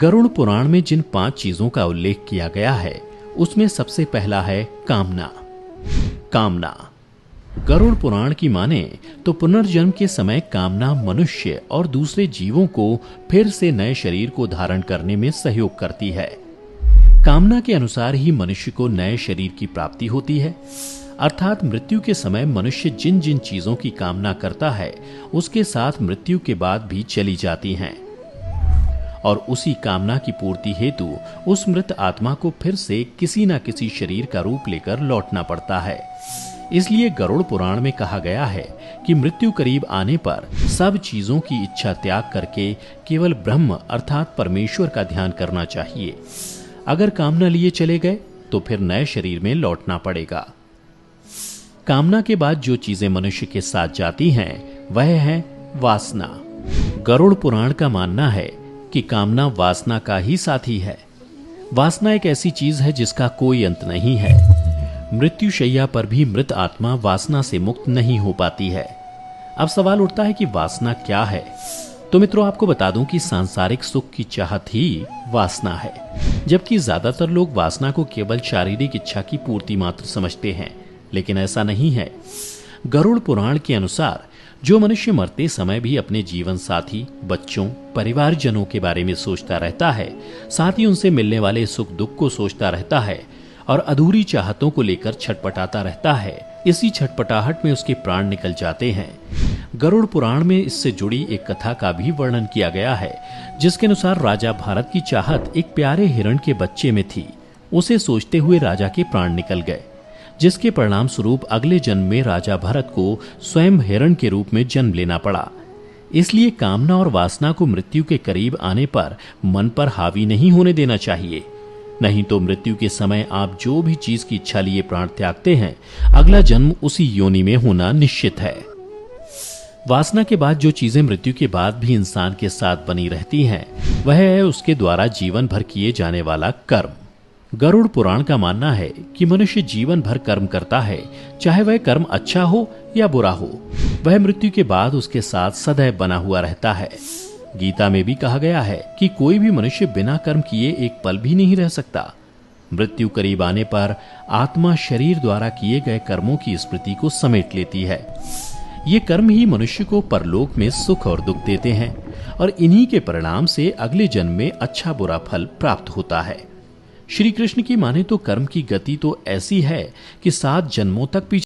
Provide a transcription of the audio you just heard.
गरुड़ पुराण में जिन 5 चीजों का उल्लेख किया गया है उसमें सबसे पहला है कामना। कामना गरुड़ पुराण की माने तो पुनर्जन्म के समय कामना मनुष्य और दूसरे जीवों को फिर से नए शरीर को धारण करने में सहयोग करती है। कामना के अनुसार ही मनुष्य को नए शरीर की प्राप्ति होती है, अर्थात मृत्यु के समय मनुष्य जिन जिन चीजों की कामना करता है उसके साथ मृत्यु के बाद भी चली जाती हैं और उसी कामना की पूर्ति हेतु उस मृत आत्मा को फिर से किसी न किसी शरीर का रूप लेकर लौटना पड़ता है। इसलिए गरुड़ पुराण में कहा गया है कि मृत्यु करीब आने पर सब चीजों की इच्छा त्याग करके केवल ब्रह्म अर्थात परमेश्वर का ध्यान करना चाहिए। अगर कामना लिए चले गए तो फिर नए शरीर में लौटना पड़ेगा। कामना के बाद जो चीजें मनुष्य के साथ जाती हैं वह है वासना। गरुड़ पुराण का मानना है कि कामना वासना का ही साथी है। वासना एक ऐसी चीज है जिसका कोई अंत नहीं है। मृत्युशैया पर भी मृत आत्मा वासना से मुक्त नहीं हो पाती है। अब सवाल उठता है कि वासना क्या है। तो मित्रों, आपको बता दूं कि सांसारिक सुख की चाहत ही वासना है, जबकि ज्यादातर लोग वासना को केवल शारीरिक इच्छा की पूर्ति मात्र समझते हैं, लेकिन ऐसा नहीं है। गरुड़ पुराण के अनुसार जो मनुष्य मरते समय भी अपने जीवन साथी, बच्चों, परिवारजनों के बारे में सोचता रहता है, साथ ही उनसे मिलने वाले सुख दुख को सोचता रहता है और अधूरी चाहतों को लेकर छटपटाता रहता है, इसी छटपटाहट में उसके प्राण निकल जाते हैं। गरुड़ पुराण में इससे जुड़ी एक कथा का भी वर्णन किया गया है, जिसके अनुसार राजा भारत की चाहत एक प्यारे हिरण के बच्चे में थी। उसे सोचते हुए राजा के प्राण निकल गए, जिसके परिणाम स्वरूप अगले जन्म में राजा भरत को स्वयं हिरण के रूप में जन्म लेना पड़ा। इसलिए कामना और वासना को मृत्यु के करीब आने पर मन पर हावी नहीं होने देना चाहिए, नहीं तो मृत्यु के समय आप जो भी चीज की इच्छा लिए प्राण त्यागते हैं, अगला जन्म उसी योनि में होना निश्चित है। वासना के बाद जो चीजें मृत्यु के बाद भी इंसान के साथ बनी रहती हैं, वह है उसके द्वारा जीवन भर किए जाने वाला कर्म। गरुड़ पुराण का मानना है कि मनुष्य जीवन भर कर्म करता है, चाहे वह कर्म अच्छा हो या बुरा हो, वह मृत्यु के बाद उसके साथ सदैव बना हुआ रहता है। गीता में भी कहा गया है कि कोई भी मनुष्य बिना कर्म किए एक पल भी नहीं रह सकता। मृत्यु करीब आने पर आत्मा शरीर द्वारा किए गए कर्मों की स्मृति को समेट लेती है। ये कर्म ही मनुष्य को परलोक में सुख और दुख देते हैं और इन्हीं के परिणाम से अगले जन्म में अच्छा बुरा फल प्राप्त होता है। श्री कृष्ण की माने तो कर्म की गति तो ऐसी है कि 7 जन्मों तक भी